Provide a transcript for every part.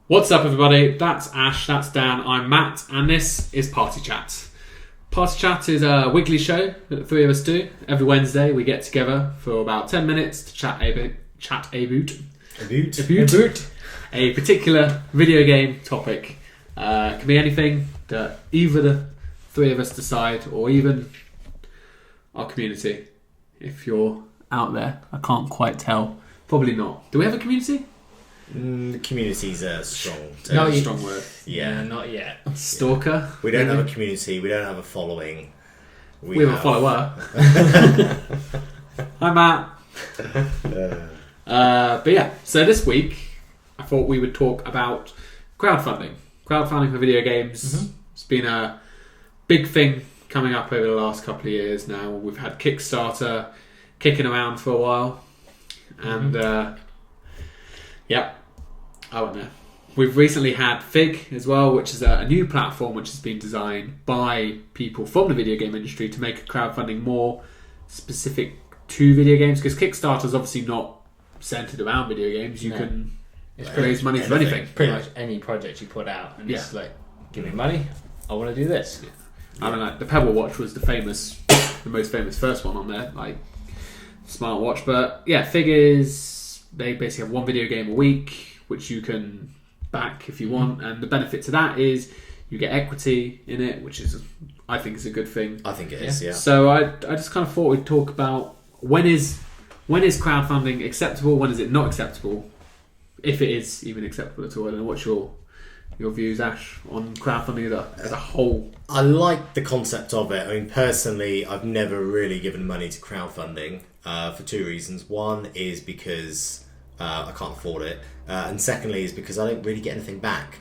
What's up, everybody? That's Ash, that's Dan, I'm Matt, and this is Party Chat. Party Chat is a weekly show that the three of us do. Every Wednesday we get together for about 10 minutes to chat about a particular video game topic. It can be anything that either the three of us decide, or even our community. If you're out there, I can't quite tell. Probably not. Do we have a community? Community's a strong word. Yeah, not yet. Stalker. We don't have a community. We don't have a following. We have a follower. Hi, Matt. But yeah, so this week I thought we would talk about crowdfunding. Crowdfunding for video games. Mm-hmm. It's been a big thing coming up over the last couple of years now. We've had Kickstarter kicking around for a while. And I went there. We've recently had Fig as well, which is a new platform which has been designed by people from the video game industry to make crowdfunding more specific to video games, because Kickstarter is obviously not centered around video games. You can raise money for anything. Pretty much any project you put out, and it's like, give me money, I want to do this. I mean, like the Pebble Watch was the most famous first one on there, like smartwatch. But yeah, Fig is, they basically have one video game a week which you can back if you want, and the benefit to that is you get equity in it, which is, I think, is a good thing. I think it is, yeah. So I just kind of thought we'd talk about when is crowdfunding acceptable, when is it not acceptable, if it is even acceptable at all. I don't know, what's your views, Ash, on crowdfunding as a whole? I like the concept of it. I mean, personally, I've never really given money to crowdfunding for two reasons. One is because I can't afford it, and secondly is because I don't really get anything back,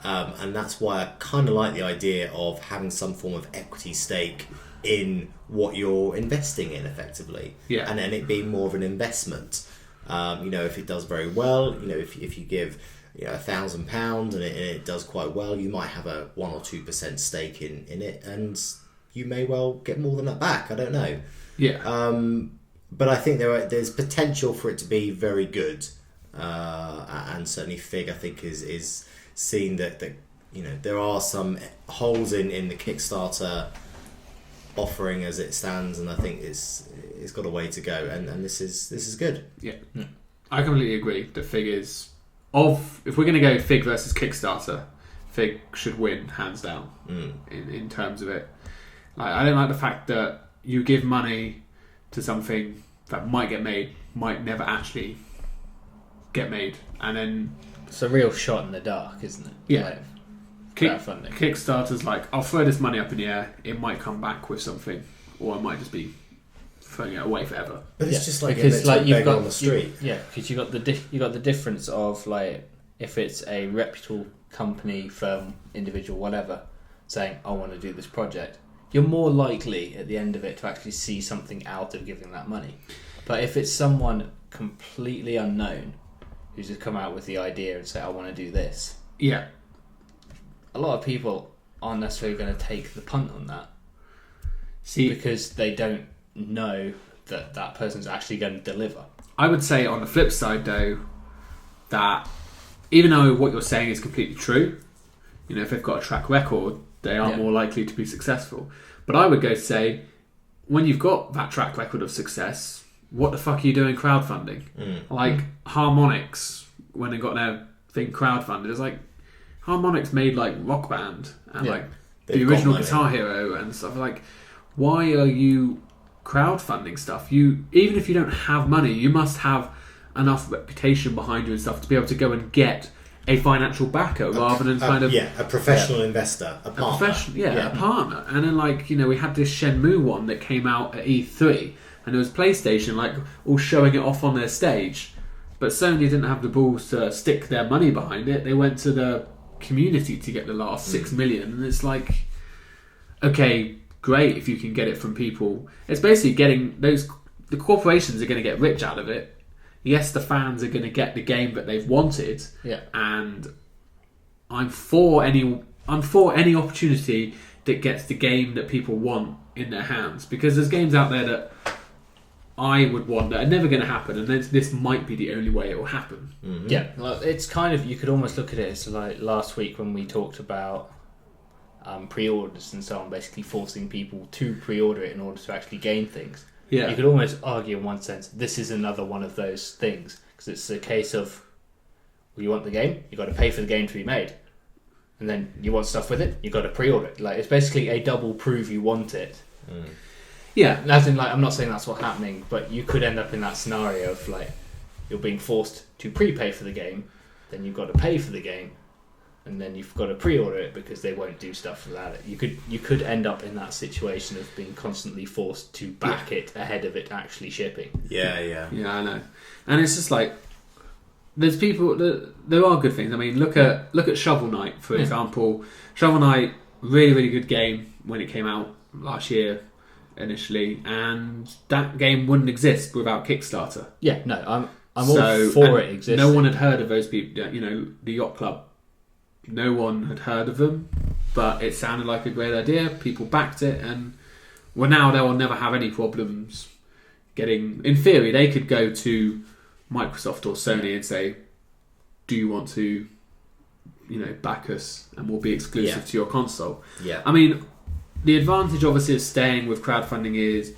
and that's why I kind of like the idea of having some form of equity stake in what you're investing in, effectively, and then it being more of an investment. If it does very well, if you give £1,000 and it does quite well, you might have a 1 or 2% stake in it, and you may well get more than that back. I don't know. But I think there's potential for it to be very good, and certainly Fig, I think, is seen that there are some holes in the Kickstarter offering as it stands, and I think it's got a way to go, and this is good. Yeah, I completely agree that Fig is if we're going to go Fig versus Kickstarter, Fig should win hands down in terms of it. Like, I don't like the fact that you give money to something that might get made, might never actually get made, and then it's a real shot in the dark, isn't it? Yeah. Crowdfunding. Kickstarter's like, I'll throw this money up in the air, it might come back with something, or I might just be throwing it away forever. But it's just like, because you've got on the street. Because you got the difference of, like, if it's a reputable company, firm, individual, whatever, saying, I want to do this project, you're more likely at the end of it to actually see something out of giving that money. But if it's someone completely unknown who's just come out with the idea and say, I want to do this, a lot of people aren't necessarily going to take the punt on that. Because they don't know that person's actually going to deliver. I would say on the flip side, though, that even though what you're saying is completely true, if they've got a track record, they are more likely to be successful. But I would go say, when you've got that track record of success, what the fuck are you doing crowdfunding? Like Harmonix, when they got their thing crowdfunded, it's like Harmonix made like Rock Band and like the original Guitar Hero and stuff. Like, why are you crowdfunding stuff? Even if you don't have money, you must have enough reputation behind you and stuff to be able to go and get a financial backer rather than a professional investor, a partner. A partner. And then we had this Shenmue one that came out at E3, and it was PlayStation all showing it off on their stage, but Sony didn't have the balls to stick their money behind it. They went to the community to get the last 6 million, and it's like, okay, great if you can get it from people. It's basically getting the corporations are going to get rich out of it. Yes, the fans are going to get the game that they've wanted, and I'm for any opportunity that gets the game that people want in their hands, because there's games out there that I would want that are never going to happen, and this might be the only way it will happen. Mm-hmm. Yeah, well, it's kind of, you could almost look at it as like last week when we talked about pre-orders and so on, basically forcing people to pre-order it in order to actually gain things. Yeah. You could almost argue in one sense this is another one of those things, because it's a case of, well, you want the game, you've got to pay for the game to be made, and then you want stuff with it, you've got to pre-order it. Like, it's basically a double prove you want it. Yeah, as in, like, I'm not saying that's what's happening, but you could end up in that scenario of like you're being forced to prepay for the game, then you've got to pay for the game, and then you've got to pre-order it because they won't do stuff without it. You could end up in that situation of being constantly forced to back it ahead of it actually shipping. Yeah, I know, and it's just like there's people. There are good things. I mean, look at Shovel Knight, for example. Shovel Knight, really really good game when it came out last year initially, and that game wouldn't exist without Kickstarter. Yeah, no, I'm all for it existing. No one had heard of those people. You know, the Yacht Club. No one had heard of them, but it sounded like a great idea. People backed it, and well, now they will never have any problems getting. In theory, they could go to Microsoft or Sony and say, "Do you want to, back us, and we'll be exclusive to your console?" Yeah. I mean, the advantage, obviously, of staying with crowdfunding is,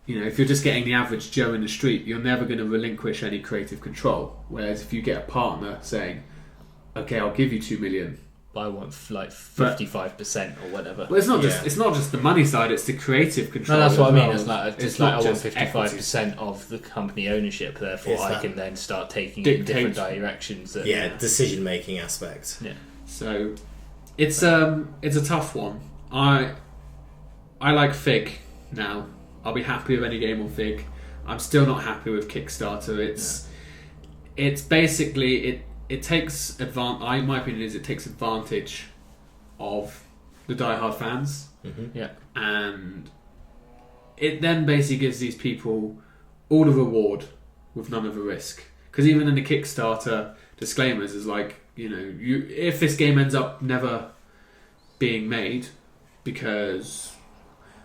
if you're just getting the average Joe in the street, you're never going to relinquish any creative control. Whereas if you get a partner saying, "Okay, I'll give you 2 million. But I want like 55% or whatever." Well, it's not just the money side; it's the creative control. No, that's what I mean. Well. It's like I want 55% of the company ownership. Therefore, I can then start taking it in different directions. Decision making aspect. Yeah. So it's a tough one. I like Fig now. I'll be happy with any game on Fig. I'm still not happy with Kickstarter. It's basically it takes in my opinion, it takes advantage of the diehard fans. Mm-hmm. Yeah. And it then basically gives these people all the reward with none of the risk. Because even in the Kickstarter disclaimers is like, if this game ends up never being made, because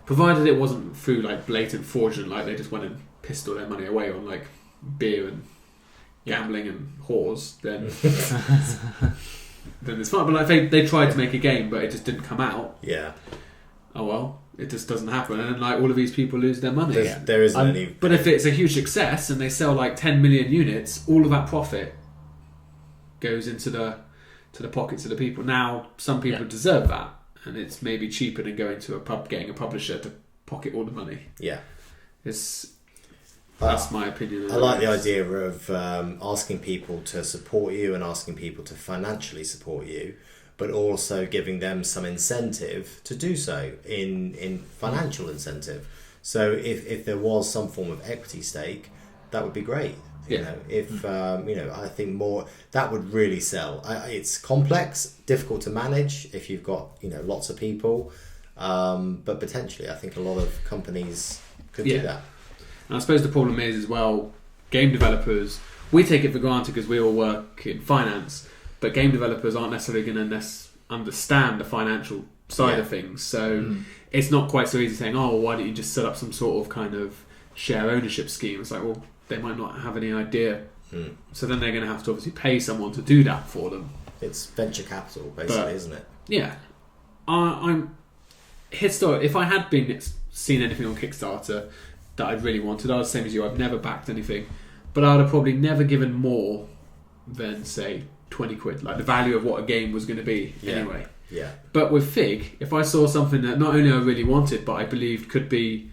provided it wasn't through like blatant fraudulent, like they just went and pissed all their money away on like beer and gambling and whores, then it's fine. But like they tried to make a game, but it just didn't come out. Yeah. Oh well, it just doesn't happen, and then like all of these people lose their money. There isn't any. But if it's a huge success and they sell like 10 million units, all of that profit goes into the pockets of the people. Now, some people deserve that, and it's maybe cheaper than going to a pub, getting a publisher to pocket all the money. Yeah. That's my opinion. I like the idea of asking people to support you and asking people to financially support you, but also giving them some incentive to do so in financial incentive. So if there was some form of equity stake, that would be great. I think more that would really sell. It's complex, difficult to manage if you've got lots of people, but potentially I think a lot of companies could do that. And I suppose the problem is as well, game developers, we take it for granted because we all work in finance, but game developers aren't necessarily going to understand the financial side of things. So it's not quite so easy saying, "Oh, why don't you just set up some sort of kind of share ownership scheme?" It's like, well, they might not have any idea. So then they're going to have to obviously pay someone to do that for them. It's venture capital, basically, isn't it? Yeah. If I had seen anything on Kickstarter that I'd really wanted, I was the same as you. I've never backed anything, but I would have probably never given more than say 20 quid, like the value of what a game was going to be anyway. Yeah. But with Fig, if I saw something that not only I really wanted, but I believed could be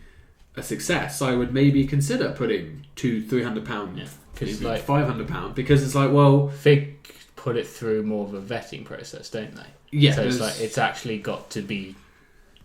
a success, I would maybe consider putting £200-300, like £500, because it's like, well, Fig put it through more of a vetting process, don't they? Yeah. So it's like it's actually got to be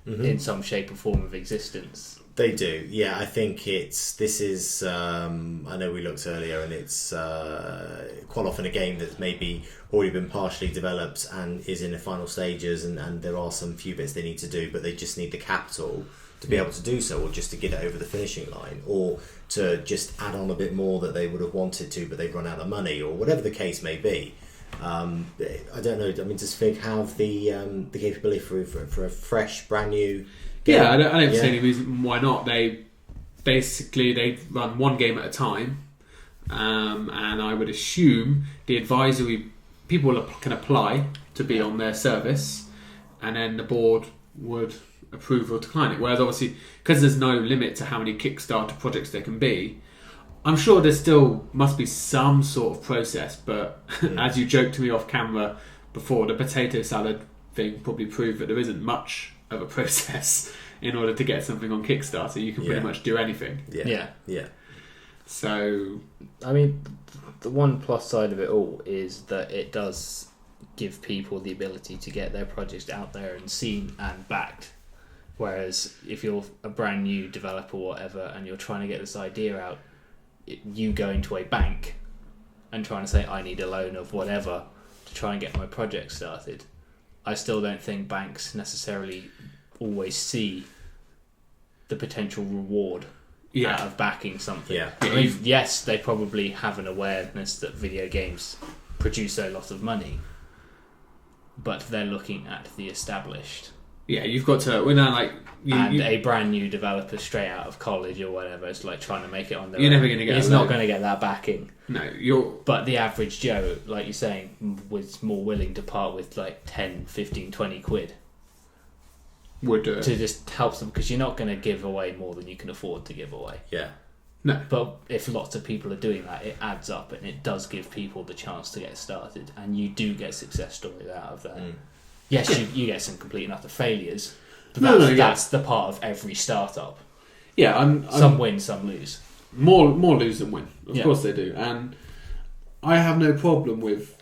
in some shape or form of existence. They do, yeah. I think this is. I know we looked earlier, and it's quite often a game that's maybe already been partially developed and is in the final stages, and there are some few bits they need to do, but they just need the capital to be able to do so, or just to get it over the finishing line, or to just add on a bit more that they would have wanted to, but they've run out of money, or whatever the case may be. I don't know. I mean, does Fig have the capability for a fresh, brand new game? Yeah, I don't see any reason why not. They basically they run one game at a time, and I would assume the advisory people can apply to be on their service, and then the board would approve or decline it. Whereas obviously, because there's no limit to how many Kickstarter projects there can be, I'm sure there still must be some sort of process. But as you joked to me off camera before, the potato salad thing probably proved that there isn't much of a process in order to get something on Kickstarter. You can pretty much do anything. Yeah. So, I mean, the one plus side of it all is that it does give people the ability to get their projects out there and seen and backed. Whereas if you're a brand new developer or whatever and you're trying to get this idea out, you going to a bank and trying to say, I need a loan of whatever to try and get my project started, I still don't think banks necessarily always see the potential reward out of backing something. I mean, yes, they probably have an awareness that video games produce a lot of money, but they're looking at the established. Yeah, you've got to. We're now like a brand new developer straight out of college or whatever. It's like trying to make it on their own. You're never going to get. He's not going to get that backing. No, you're. But the average Joe, like you're saying, was more willing to part with like 10, 15, 20 quid. Would do it to just help them, because you're not going to give away more than you can afford to give away. Yeah. No. But if lots of people are doing that, it adds up and it does give people the chance to get started, and you do get success stories out of that. Yes, you get some complete and utter failures, but that's the part of every startup. Yeah, some win, some lose. More lose than win. Of course they do, and I have no problem with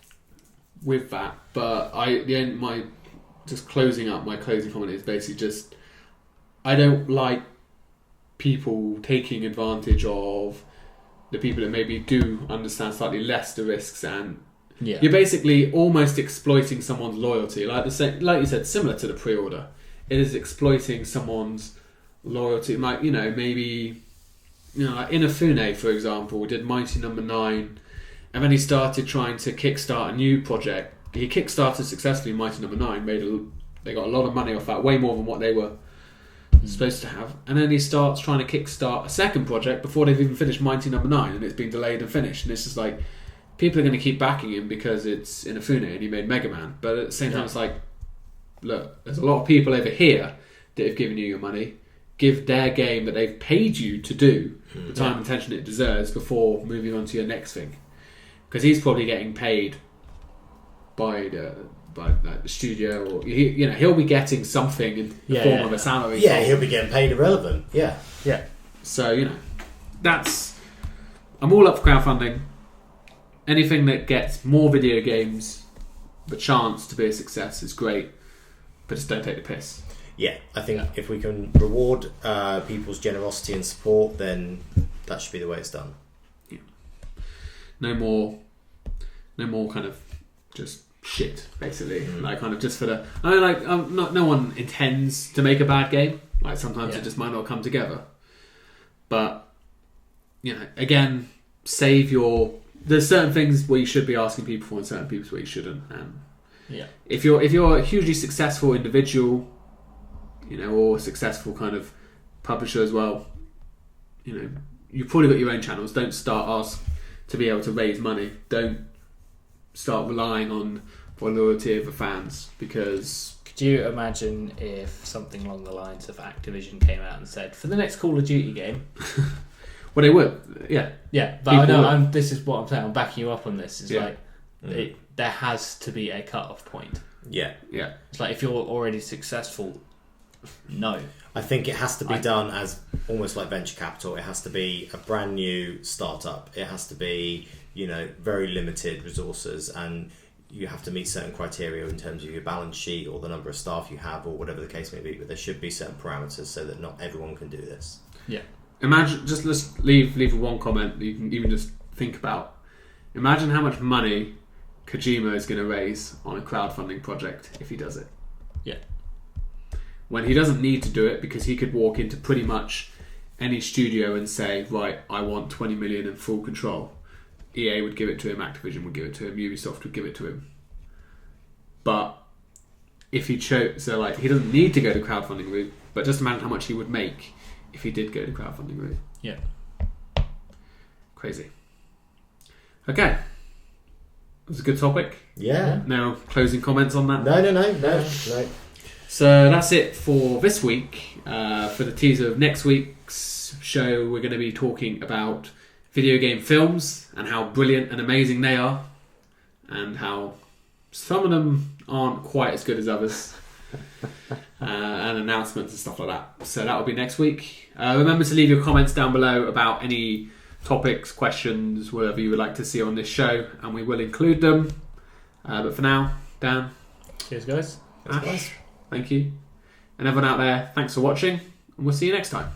that. But my closing comment is basically just I don't like people taking advantage of the people that maybe do understand slightly less the risks, and you're basically almost exploiting someone's loyalty. Like you said, similar to the pre-order, it is exploiting someone's loyalty. Like maybe like Inafune, for example, did Mighty Number 9, and then he started trying to kickstart a new project. He kickstarted successfully Mighty Number 9, they got a lot of money off that, way more than what they were supposed to have, and then he starts trying to kickstart a second project before they've even finished Mighty Number 9, and it's been delayed and finished, and it's just like people are going to keep backing him because it's Inafune and he made Mega Man. But at the same time, it's like, look, there's a lot of people over here that have given you your money. Give their game that they've paid you to do the time and attention it deserves before moving on to your next thing, because he's probably getting paid by the studio, or he'll be getting something in the form of a salary. Yeah, he'll be getting paid irrelevant. Yeah. So I'm all up for crowdfunding. Anything that gets more video games the chance to be a success is great, but just don't take the piss. Yeah, I think if we can reward people's generosity and support, then that should be the way it's done. Yeah. No more kind of just shit, basically. Like kind of just for the. No one intends to make a bad game. Like sometimes it just might not come together. But again, save your. There's certain things where you should be asking people for, and certain people where you shouldn't. And if you're a hugely successful individual, or a successful kind of publisher as well, you've probably got your own channels. Don't start ask to be able to raise money. Don't start relying on the loyalty of the fans, because. Could you imagine if something along the lines of Activision came out and said, for the next Call of Duty game? Well, they would, yeah. Yeah, but I know, this is what I'm saying, I'm backing you up on this. It's there has to be a cut-off point. Yeah. It's like, if you're already successful, no. I think it has to be done as almost like venture capital. It has to be a brand new startup. It has to be, very limited resources, and you have to meet certain criteria in terms of your balance sheet or the number of staff you have or whatever the case may be, but there should be certain parameters so that not everyone can do this. Yeah. Imagine, let's leave one comment that you can even just think about. Imagine how much money Kojima is going to raise on a crowdfunding project if he does it. Yeah. When he doesn't need to do it, because he could walk into pretty much any studio and say, right, I want 20 million in full control. EA would give it to him, Activision would give it to him, Ubisoft would give it to him. But if he chose, he doesn't need to go the crowdfunding route, but just imagine how much he would make if he did go the crowdfunding route. Yeah. Crazy. Okay. It was a good topic. Yeah. No closing comments on that? No. So that's it for this week. For the teaser of next week's show, we're going to be talking about video game films and how brilliant and amazing they are, and how some of them aren't quite as good as others, and announcements and stuff like that. So that will be next week. Remember to leave your comments down below about any topics, questions, whatever you would like to see on this show, and we will include them. But for now, Dan, Cheers, guys. Ash, thank you. And everyone out there, thanks for watching, and we'll see you next time.